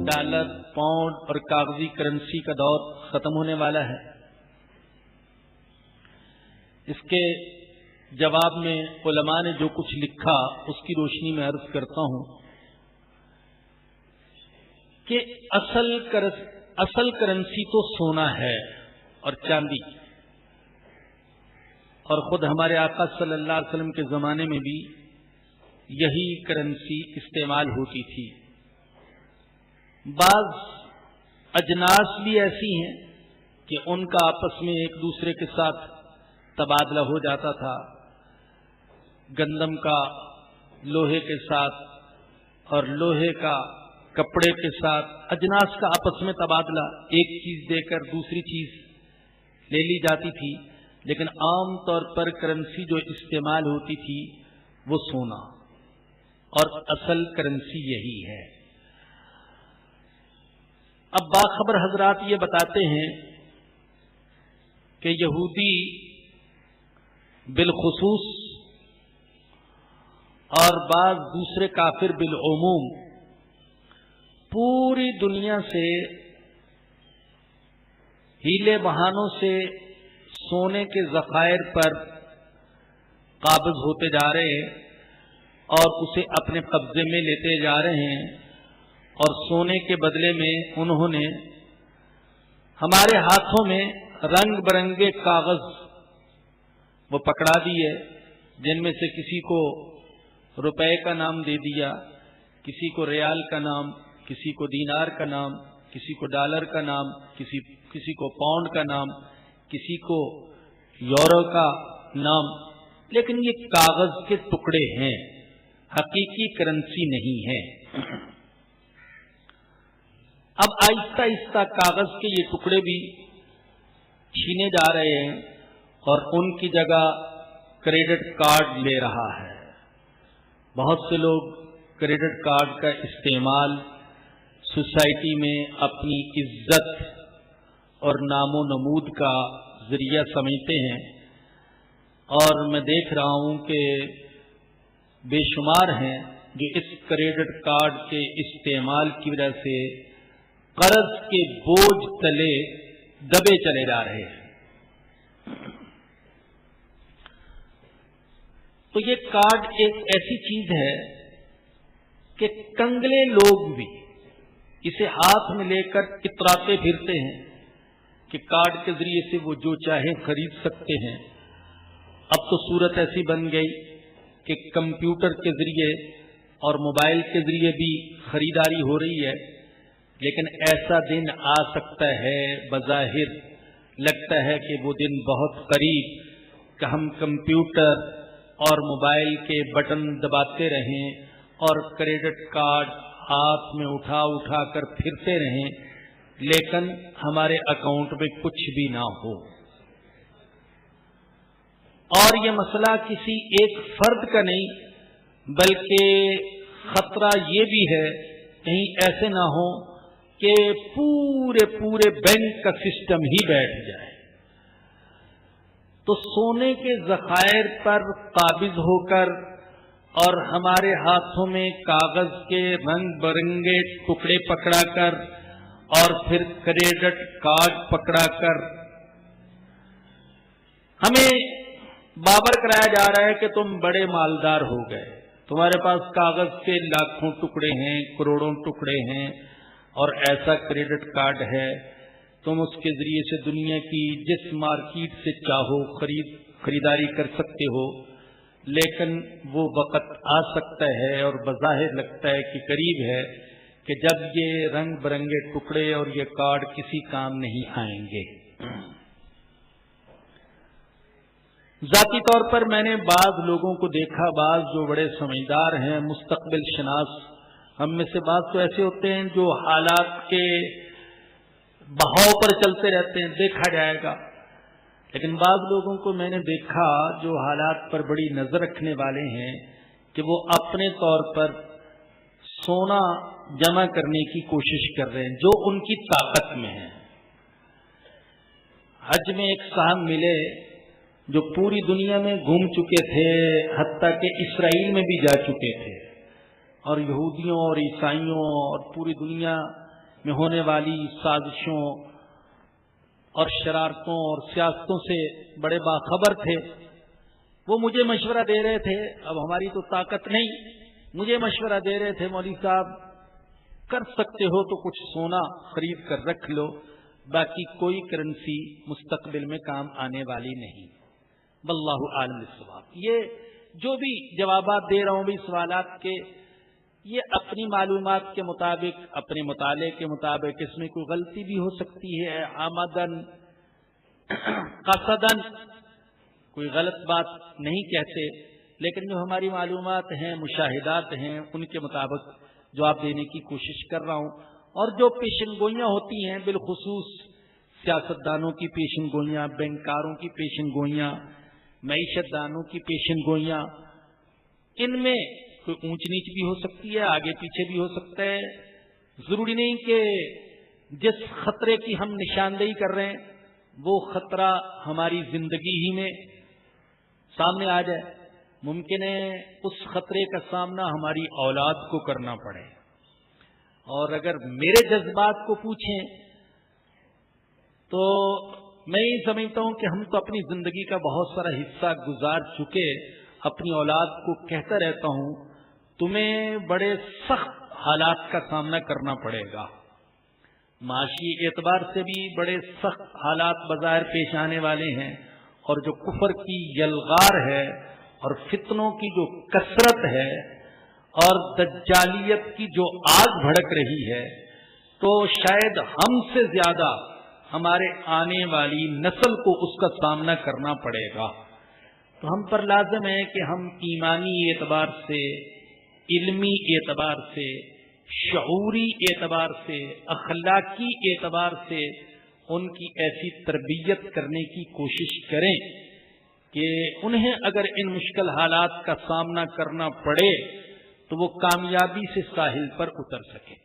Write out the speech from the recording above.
Dollar, pound और कागजी currency का दौर खत्म होने वाला है। इसके जवाब में उलमा ने जो कुछ लिखा उसकी रोशनी में अर्ज करता हूं कि असल करेंसी तो सोना है और चांदी, और खुद हमारे आका सल्लल्लाहु अलैहि वसल्लम के जमाने में भी यही करेंसी इस्तेमाल होती थी। बाज अजनास भी ऐसी हैं कि उनका आपस में एक दूसरे के साथ तबादला हो जाता था। गंदम का लोहे के साथ और लोहे का कपड़े के साथ अजनास का आपस में तबादला, एक चीज देकर दूसरी चीज ले ली जाती थी। लेकिन आम तौर पर करेंसी जो इस्तेमाल होती थी वो सोना, और असल करेंसी यही है। अब बाखबर हजरात ये बताते हैं कि यहूदी बिलखुसूस और बाज दूसरे काफिर बिलउमूम पूरी दुनिया से हीले बहानों से सोने के ज़खायर पर काबिज होते जा रहे हैं और उसे अपने कब्जे में लेते जा रहे हैं, और सोने के बदले में उन्होंने हमारे हाथों में रंग बिरंगे कागज वो पकड़ा दिए, जिनमें से किसी को रुपए का नाम दे दिया, किसी को रियाल का नाम, किसी को दीनार का नाम, किसी को डॉलर का नाम, किसी को पाउंड का नाम, किसी को यूरो का नाम। लेकिन ये कागज के टुकड़े हैं, हकीकी करेंसी नहीं है। अब आहिस्ता आहिस्ता कागज के ये टुकड़े भी छीने जा रहे हैं और उनकी जगह क्रेडिट कार्ड ले रहा है। बहुत से लोग क्रेडिट कार्ड का इस्तेमाल सोसाइटी में अपनी इज्जत और नामो नमूद का जरिया समझते हैं, और मैं देख रहा हूं कि बेशुमार हैं जो इस क्रेडिट कार्ड के इस्तेमाल की वजह से कर्ज के बोझ तले दबे चले जा रहे हैं। तो ये कार्ड एक ऐसी चीज है कि कंगले लोग भी इसे हाथ में लेकर इतराते फिरते हैं कि कार्ड के जरिए से वो जो चाहे खरीद सकते हैं। अब तो सूरत ऐसी बन गई कि कंप्यूटर के जरिए और मोबाइल के जरिए भी खरीदारी हो रही है। लेकिन ऐसा दिन आ सकता है, बज़ाहिर लगता है कि वो दिन बहुत करीब, कि हम कंप्यूटर और मोबाइल के बटन दबाते रहें और क्रेडिट कार्ड हाथ में उठा उठा कर फिरते रहें, लेकिन हमारे अकाउंट में कुछ भी ना हो। और ये मसला किसी एक फर्द का नहीं, बल्कि खतरा ये भी है कहीं ऐसे ना हो कि पूरे पूरे बैंक का सिस्टम ही बैठ जाए। तो सोने के ज़खायर पर काबिज होकर और हमारे हाथों में कागज के रंग बिरंगे टुकड़े पकड़ाकर और फिर क्रेडिट कार्ड पकड़ाकर हमें बाबर कराया जा रहा है कि तुम बड़े मालदार हो गए, तुम्हारे पास कागज के लाखों टुकड़े हैं, करोड़ों टुकड़े हैं, और ऐसा क्रेडिट कार्ड है, तुम उसके जरिए से दुनिया की जिस मार्केट से चाहो खरीदारी कर सकते हो। लेकिन वो वक्त आ सकता है और बज़ाहिर लगता है कि करीब है कि जब ये रंग बिरंगे टुकड़े और ये कार्ड किसी काम नहीं आएंगे। जाती तौर पर मैंने बाज लोगों को देखा, बाज जो बड़े समझदार हैं, मुस्तकबिल शनास, हम में से बाज तो ऐसे होते हैं जो हालात के बहाव पर चलते रहते हैं, देखा जाएगा। लेकिन बाज लोगों को मैंने देखा जो हालात पर बड़ी नजर रखने वाले हैं कि वो अपने तौर पर सोना जमा करने की कोशिश कर रहे हैं जो उनकी ताकत में है। हज में एक साहब मिले जो पूरी दुनिया में घूम चुके थे, हत्ता के इसराइल में भी जा चुके थे, और यहूदियों और ईसाइयों और पूरी दुनिया میں ہونے والی سازشوں اور شرارتوں اور سیاستوں سے بڑے باخبر تھے. وہ مجھے مشورہ دے رہے تھے، اب ہماری تو طاقت نہیں، مجھے مشورہ دے رہے تھے مولوی صاحب کر سکتے ہو تو کچھ سونا خرید کر رکھ لو، باقی کوئی کرنسی مستقبل میں کام آنے والی نہیں. واللہ عالم بالصواب. یہ جو بھی جوابات دے رہا ہوں بھی سوالات کے، یہ اپنی معلومات کے مطابق، اپنے مطالعے کے مطابق، اس میں کوئی غلطی بھی ہو سکتی ہے، آمدن قصدن کوئی غلط بات نہیں کہتے، لیکن جو ہماری معلومات ہیں، مشاہدات ہیں، ان کے مطابق جواب دینے کی کوشش کر رہا ہوں. اور جو پیشن گوئیاں ہوتی ہیں، بالخصوص سیاستدانوں کی پیشن گوئیاں، بینکاروں کی پیشن گوئیاں، معیشت دانوں کی پیشن گوئیاں، ان میں کوئی اونچ نیچ بھی ہو سکتی ہے، آگے پیچھے بھی ہو سکتا ہے. ضروری نہیں کہ جس خطرے کی ہم نشاندہی کر رہے ہیں وہ خطرہ ہماری زندگی ہی میں سامنے آ جائے. ممکن ہے اس خطرے کا سامنا ہماری اولاد کو کرنا پڑے. اور اگر میرے جذبات کو پوچھیں تو میں یہ سمجھتا ہوں کہ ہم تو اپنی زندگی کا بہت سارا حصہ گزار چکے. اپنی اولاد کو کہتا رہتا ہوں تمہیں بڑے سخت حالات کا سامنا کرنا پڑے گا، معاشی اعتبار سے بھی بڑے سخت حالات بظاہر پیش آنے والے ہیں، اور جو کفر کی یلغار ہے اور فتنوں کی جو کثرت ہے اور دجالیت کی جو آگ بھڑک رہی ہے، تو شاید ہم سے زیادہ ہمارے آنے والی نسل کو اس کا سامنا کرنا پڑے گا. تو ہم پر لازم ہے کہ ہم ایمانی اعتبار سے، علمی اعتبار سے، شعوری اعتبار سے، اخلاقی اعتبار سے ان کی ایسی تربیت کرنے کی کوشش کریں کہ انہیں اگر ان مشکل حالات کا سامنا کرنا پڑے تو وہ کامیابی سے ساحل پر اتر سکیں.